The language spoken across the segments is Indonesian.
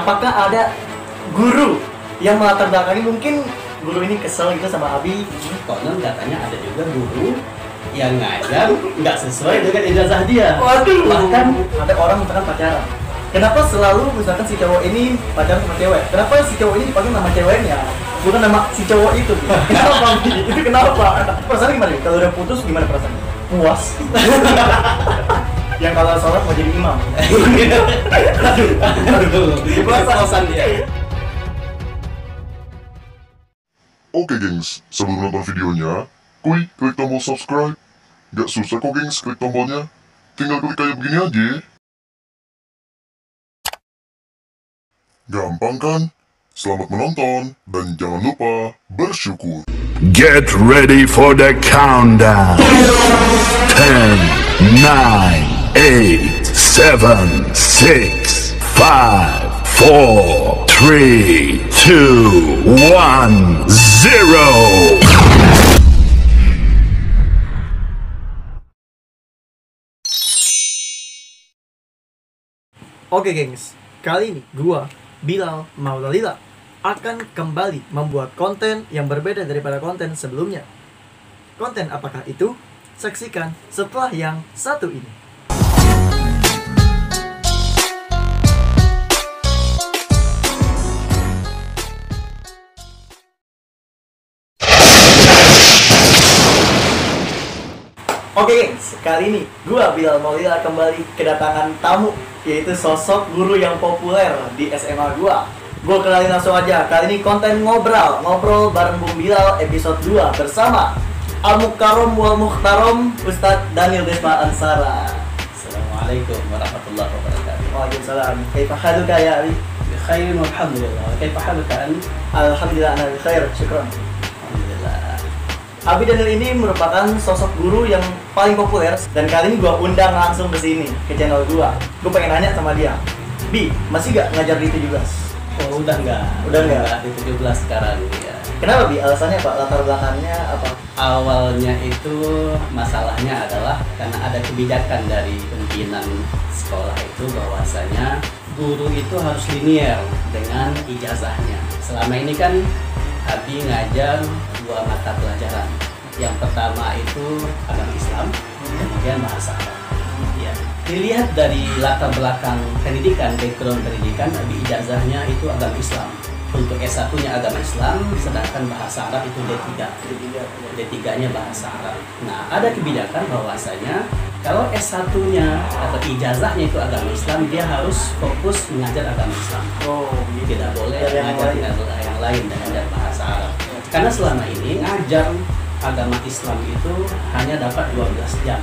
apakah ada guru yang melatar belakangi mungkin guru ini kesel gitu sama Abi? Konon katanya ada juga guru yang ngajar nggak sesuai dengan ijazah dia. Waduh. Bahkan ada orang misalkan pacaran. Kenapa selalu misalkan si cowok ini pacaran sama cewek? Kenapa si cowok ini dipanggil nama ceweknya? Bukan nama si cowok itu. Kenapa? Itu kenapa? Perasaan gimana? Kalau udah putus gimana perasaan? Puas. Yang kalau sholat mau jadi imam. Aduh, alasan dia. Oke gengs, sebelum nonton videonya, klik tombol subscribe. Gak susah kok gengs klik tombolnya, tinggal klik kayak begini aja. Gampang kan? Selamat menonton, dan jangan lupa bersyukur. Get ready for the countdown. 10, 9, 8, 7, 6, 5, 4, 3, 2, 1, 0. Oke gengs, kali ini gua, Bilal Maulalila, akan kembali membuat konten yang berbeda daripada konten sebelumnya. Konten apakah itu? Saksikan setelah yang satu ini. Oke gengs, kali ini gua Bilal Maulalila kembali kedatangan tamu, yaitu sosok guru yang populer di SMA gua. Gua kenalin langsung aja. Kali ini konten ngobrol bareng Bung Bilal episode 2 bersama Al-Mukarram wal Mukhtaram Ustadz Daniel Desma Ansara. Assalamualaikum warahmatullahi wabarakatuh. Waalaikumsalam. Kaifa haluka ya Ali? Bikhair walhamdulillah. Kaifa haluka an? Alhamdulillah ana bikhair, syukran. Alhamdulillah. Abi Daniel ini merupakan sosok guru yang paling populer, dan kali ini gua undang langsung ke sini ke channel gua. Gua pengen nanya sama dia, Bi, masih gak ngajar di 17? Oh, udah enggak. Udah enggak? Di 17 sekarang ya. Kenapa Bi? Alasannya apa? Latar belakangnya apa? Awalnya itu masalahnya adalah karena ada kebijakan dari pimpinan sekolah itu bahwasanya guru itu harus linear dengan ijazahnya. Selama ini kan Abi ngajar 2 mata pelajaran. Yang pertama itu agama Islam, kemudian bahasa Arab. Ya. Dilihat dari latar belakang pendidikan, background pendidikan, Abi ijazahnya itu agama Islam. Untuk S1-nya agama Islam, sedangkan bahasa Arab itu D3. D3-nya bahasa Arab. Nah, ada kebijakan bahwasanya kalau S1-nya atau ijazahnya itu agama Islam, dia harus fokus mengajar agama Islam. Oh, Tidak boleh mengajar yang lain dan mengajar bahasa Arab. Karena selama ini ngajar agama Islam itu hanya dapat 12 jam.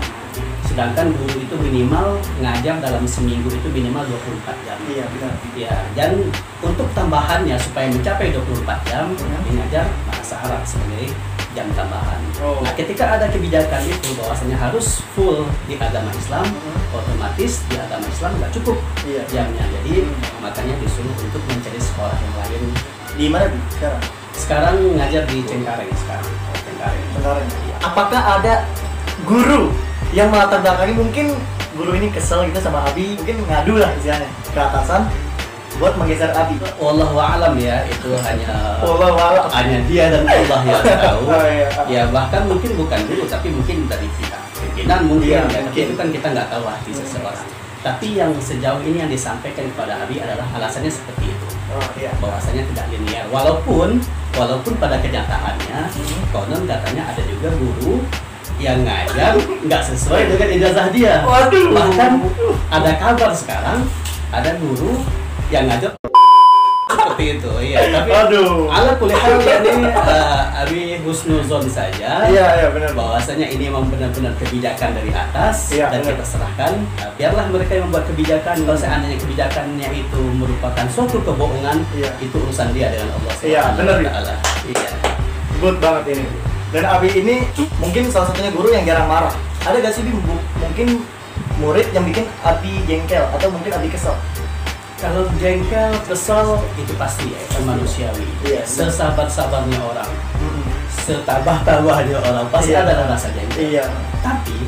Sedangkan guru itu minimal ngajar dalam seminggu itu minimal 24 jam. Iya, benar. Ya, dan untuk tambahannya supaya mencapai 24 jam, ngajar bahasa Arab sebagai jam tambahan. Oh. Nah, ketika ada kebijakan itu bahwasanya harus full di agama Islam, otomatis di agama Islam nggak cukup jamnya. Jadi makanya disuruh untuk mencari sekolah yang lain. Di mana Bi sekarang? Sekarang ngajar di Cengkareng sekarang. Sekarang. Apakah ada guru yang melatar belakangi mungkin guru ini kesel gitu sama Abi, mungkin ngadu lah istilahnya ke atasan buat menggeser Abi? Wallahu a'lam ya, itu hanya dia dan Allah yang tahu. Ya bahkan mungkin bukan dulu, tapi mungkin dari pihak pimpinan mungkin. Tapi itu kan kita nggak tahu hati seseorang. Tapi yang sejauh ini yang disampaikan kepada Abi adalah alasannya seperti itu. Bahwasanya tidak linear. Walaupun pada kenyataannya konon katanya ada juga guru yang ngajar nggak sesuai dengan ijazah dia. Waduh. Bahkan ada kabar sekarang ada guru yang ngajar seperti itu. Iya, tapi ala kulli hal ini Abi husnuzon saja. Iya, benar. Bahwasanya ini memang benar-benar kebijakan dari atas dan kita serahkan. Biarlah mereka yang membuat kebijakan. Kalau seandainya kebijakannya itu merupakan suatu kebohongan, itu urusan dia dengan Allah Subhanahu wa taala. Iya. Good banget ini. Dan Abi ini mungkin salah satunya guru yang jarang marah. Ada gak sih mungkin murid yang bikin Abi jengkel atau mungkin Abi kesel? Kalau jengkel, kesel itu pasti ya, kan manusiawi. Sesabar-sabarnya orang, setabah-tabahnya orang pasti ada rasa jengkel. Tapi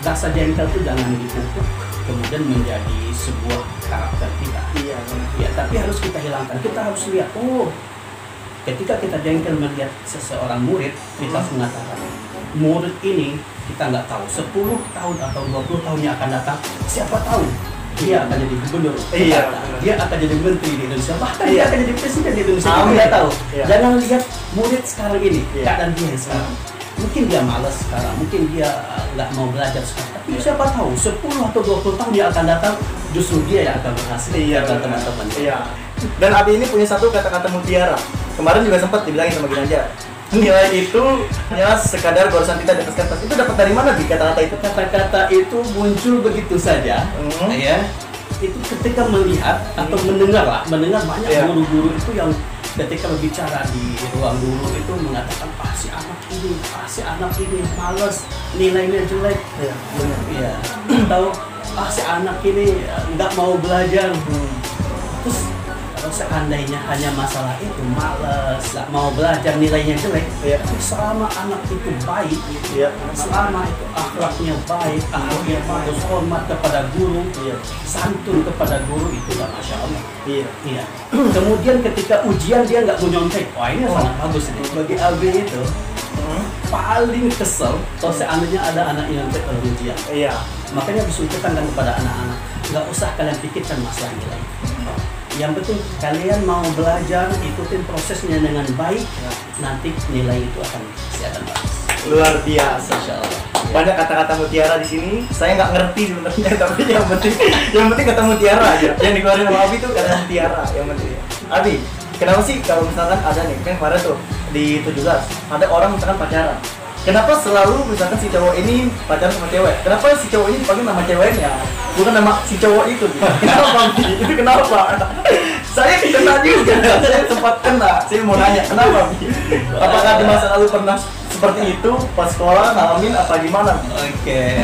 rasa jengkel itu jangan dipupuk kemudian menjadi sebuah karakter kita. Iya, benar. Ya, tapi harus kita hilangkan. Kita harus lihat, oh, ketika kita jengkel melihat seseorang murid, kita harus mengatakan, murid ini kita nggak tahu 10 tahun atau 20 tahun yang akan datang, siapa tahu dia akan jadi gubernur, Iya, dia akan jadi menteri di Indonesia, bahkan Iya. dia akan jadi presiden di Indonesia. Kita Amin. nggak tahu. Iya. Jangan lihat murid sekarang ini, Iya. keadaan dia yang sekarang. Mungkin dia malas sekarang, mungkin dia nggak mau belajar sekarang. Tapi siapa tahu 10 atau 20 tahun yang akan datang, justru dia yang akan berhasil. Iya, kata benar. teman-teman. Iya. Dan Abi ini punya satu kata-kata mutiara. Kemarin juga sempat dibilangin sama Ginanjar. Nilai itu hanya sekadar goresan tinta di atas kertas. Itu dapat dari mana Bi kata-kata itu? Kata-kata itu muncul begitu saja, ya. Itu ketika melihat atau mendengar banyak Iya. guru-guru itu yang ketika berbicara di ruang guru itu mengatakan si anak ini males, nilainya jelek, Iya, benar. ya. Tahu si anak ini nggak mau belajar. Terus kalau seandainya hanya masalah itu males, nggak mau belajar, nilainya jelek, Iya. tapi selama anak itu baik, Iya. selama itu akhlaknya baik, akhlaknya bagus, hormat kepada guru, Iya. santun kepada guru, itu udah masya Allah. Iya. Iya. Kemudian ketika ujian dia nggak mau nyontek, wah ini sangat bagus ini. Bagi AB itu paling kesel kalau seandainya ada anak yang nyontek kalau ujian. Iya. Makanya harus tekankan kepada anak-anak, nggak usah kalian pikirkan masalah nilai. Yang penting kalian mau belajar, ikutin prosesnya dengan baik, nanti nilai itu akan bagus. Luar biasa. Insya Allah. Banyak kata-kata mutiara di sini. Saya nggak ngerti sebenarnya, tapi yang penting kata mutiara aja. Yang dikeluarin sama Abi itu kata mutiara yang penting. Abi, kenapa sih kalau misalkan ada nih, kan kemarin tuh di 17 ada orang misalkan pacaran. Kenapa selalu misalkan si cowok ini pacaran sama cewek? Kenapa si cowok ini dipanggil nama ceweknya, bukan nama si cowok itu? Kenapa? Bi? Itu kenapa? Saya kena juga, saya sempat kena. Saya mau nanya, kenapa? Bi? Apakah di masa lalu pernah seperti itu pas sekolah ngalamin apa gimana? Oke.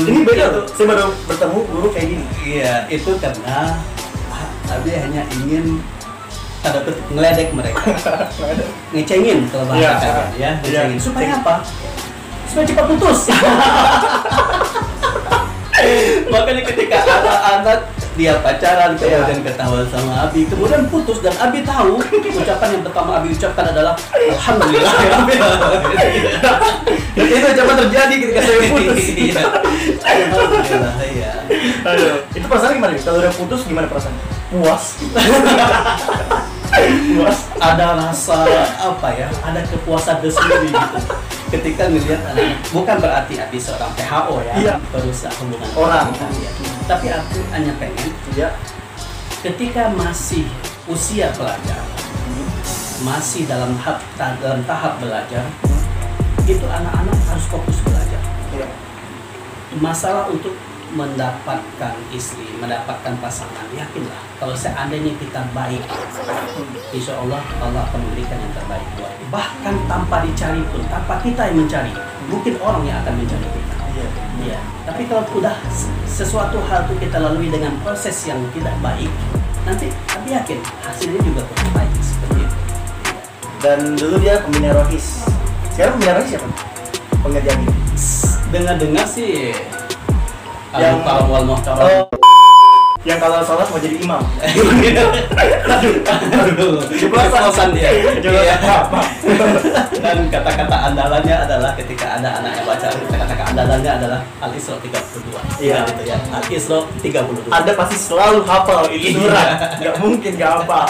Ini beda tuh. Saya baru bertemu guru kayak gini. Iya, itu karena Abi hanya ingin tanda petik ngeledek mereka, ngecengin kalau bahasa Iya. kalian, ya, ngecengin. Iya. Supaya apa? Supaya cepat putus. Makanya ketika anak-anak dia pacaran kemudian ketahuan sama Abi, kemudian putus dan Abi tahu ucapan yang pertama Abi ucapkan adalah alhamdulillah. Dan itu coba terjadi ketika saya putus. Iya. Alhamdulillah, iya. Aduh, itu perasaan gimana nih? Kalau udah putus gimana perasaan? Puas. Puas. Ada rasa apa ya? Ada kepuasan tersendiri gitu. Ketika melihat anak, bukan berarti Abi seorang PHO ya, Iya. perusak hubungan Orang. ya. Tapi aku hanya pengen Ya. ketika masih usia pelajar, masih dalam tahap belajar, itu anak-anak harus fokus belajar. Iya. Masalah untuk mendapatkan istri, mendapatkan pasangan, yakinlah kalau seandainya kita baik, insya Allah Allah akan memberikan yang terbaik buat kita. Bahkan tanpa dicari pun, tanpa kita yang mencari, mungkin orang yang akan mencari kita. Iya. Iya. Tapi kalau udah sesuatu hal itu kita lalui dengan proses yang tidak baik, nanti kami yakin hasilnya juga kurang baik seperti itu. Dan dulu dia pembina rohis. Sekarang pembina rohis siapa? Pengerjaan ini. Dengar-dengar sih Yang- kalau wal muhtaram. Oh, yang kalau sholat mau jadi imam. Aduh, keceplosan dia. Iya. Dan kata-kata andalannya adalah ketika ada anak yang baca, kata-kata andalannya adalah Al-Isra 32. Iya. Gitu ya. Al-Isra 32. Anda pasti selalu hafal itu Iya. surat. Nggak mungkin nggak hafal.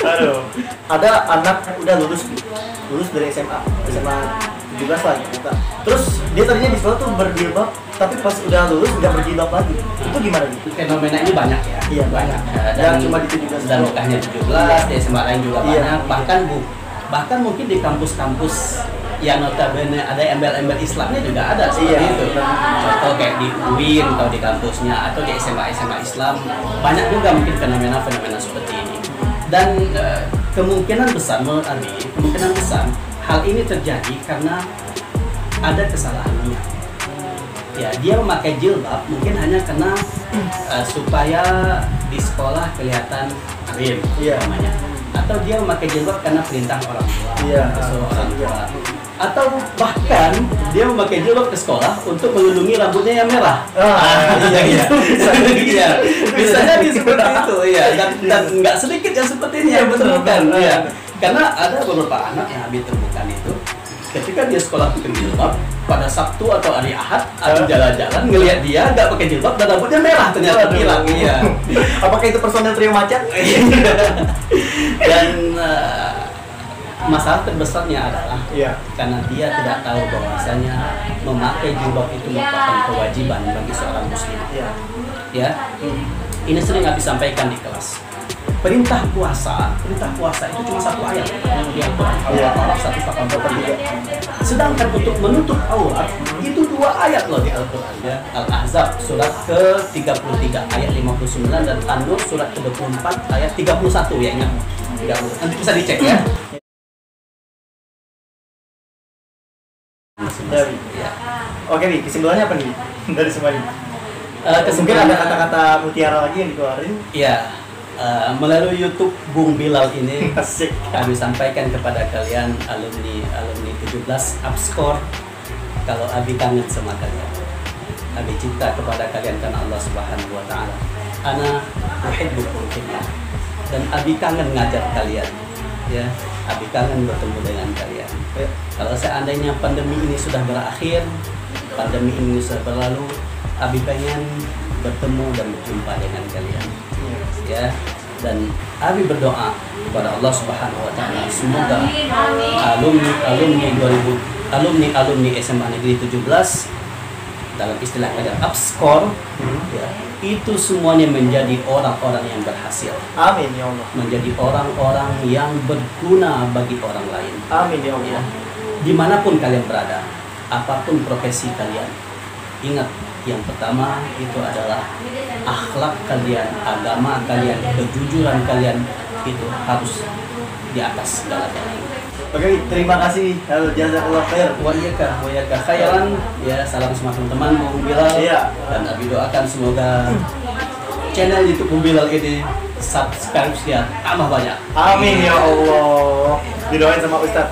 Aduh. Ada anak udah lulus dari SMA 17 lah ternyata. Terus dia tadinya di sekolah tuh berjilbab, tapi pas udah lulus udah berjilbab lagi. Itu gimana gitu? Fenomena ini banyak ya. Iya, banyak. Dan Yang cuma di 17 dan doang. bukannya 17, di SMA lain juga Iya. banyak. Bahkan mungkin di kampus-kampus yang notabene ada embel-embel Islamnya juga ada seperti Iya. itu. Contoh kayak di UIN atau di kampusnya atau di SMA Islam, banyak juga mungkin fenomena-fenomena seperti ini. Dan kemungkinan besar menurut Abi, kemungkinan besar hal ini terjadi karena ada kesalahan niat. Ya, dia memakai jilbab mungkin hanya karena supaya di sekolah kelihatan alim, Iya. namanya. Atau dia memakai jilbab karena perintah orang tua, Iya. atau orang tua. Atau bahkan dia memakai jilbab ke sekolah untuk melindungi rambutnya yang merah. Iya. Iya, bisa jadi seperti itu, ya. Dan nggak sedikit yang seperti ini yang menemukan, ya. Karena ada beberapa anak yang Abi temukan itu, ketika dia sekolah pakai jilbab, pada Sabtu atau hari Ahad, Abi jalan-jalan ngelihat dia nggak pakai jilbab dan rambutnya merah ternyata hilang. Iya. Apakah itu personel trio macan? Dan masalah terbesarnya adalah karena dia tidak tahu bahwasanya memakai jilbab itu merupakan kewajiban bagi seorang muslim. Ya, ini sering Abi sampaikan di kelas. Perintah puasa itu cuma satu ayat di Al-Quran, Al-Baqarah 183. Sedangkan untuk menutup aurat itu 2 ayat loh di Al-Quran, ya. Al-Ahzab surat ke-33 ayat 59 dan An-Nur surat ke-24 ayat 31, ya, ingat. Nanti bisa dicek, ya. Oke, Bi, kesimpulannya apa nih dari semua ini? Mungkin ada kata-kata mutiara lagi yang dikeluarin? Iya, melalui YouTube Bung Bilal ini Asik. kami sampaikan kepada kalian alumni 17 Upscore, kalau Abi kangen sama kalian. Abi cinta kepada kalian karena Allah Subhanahu wa taala. Ana uhibbukum fillah. Dan Abi kangen ngajar kalian. Ya, Abi kangen bertemu dengan kalian. Kalau seandainya pandemi ini sudah berakhir, pandemi ini sudah berlalu, Abi pengen bertemu dan berjumpa dengan kalian. Ya, dan Abi berdoa kepada Allah Subhanahu wa taala semoga alumni SMA Negeri 17 dalam istilah kalian Upscore, ya, itu semuanya menjadi orang-orang yang berhasil. Amin ya Allah. Menjadi orang-orang yang berguna bagi orang lain. Amin ya Allah. Ya. Dimanapun kalian berada, apapun profesi kalian, ingat yang pertama itu adalah akhlak kalian, agama kalian, kejujuran kalian itu harus di atas segala-galanya. Oke, terima kasih. Jazakallah khair. Wa iyyaka khairan. Ya, salam semua teman-teman Bung Bilal. Iya. Dan Abi doakan semoga channel YouTube Bung Bilal ini subscribe-nya tambah banyak. Amin ya Allah. Didoain sama Ustadz.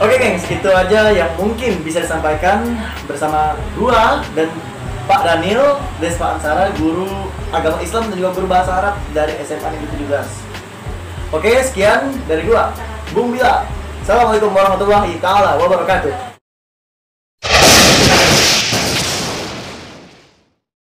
Oke, gengs, itu aja yang mungkin bisa disampaikan bersama gua dan Pak Daniel Despa Ansara, guru agama Islam dan juga guru bahasa Arab dari SMA Negeri 17. Oke, sekian dari gua, Bung Bilal. Assalamualaikum warahmatullahi taala wabarakatuh.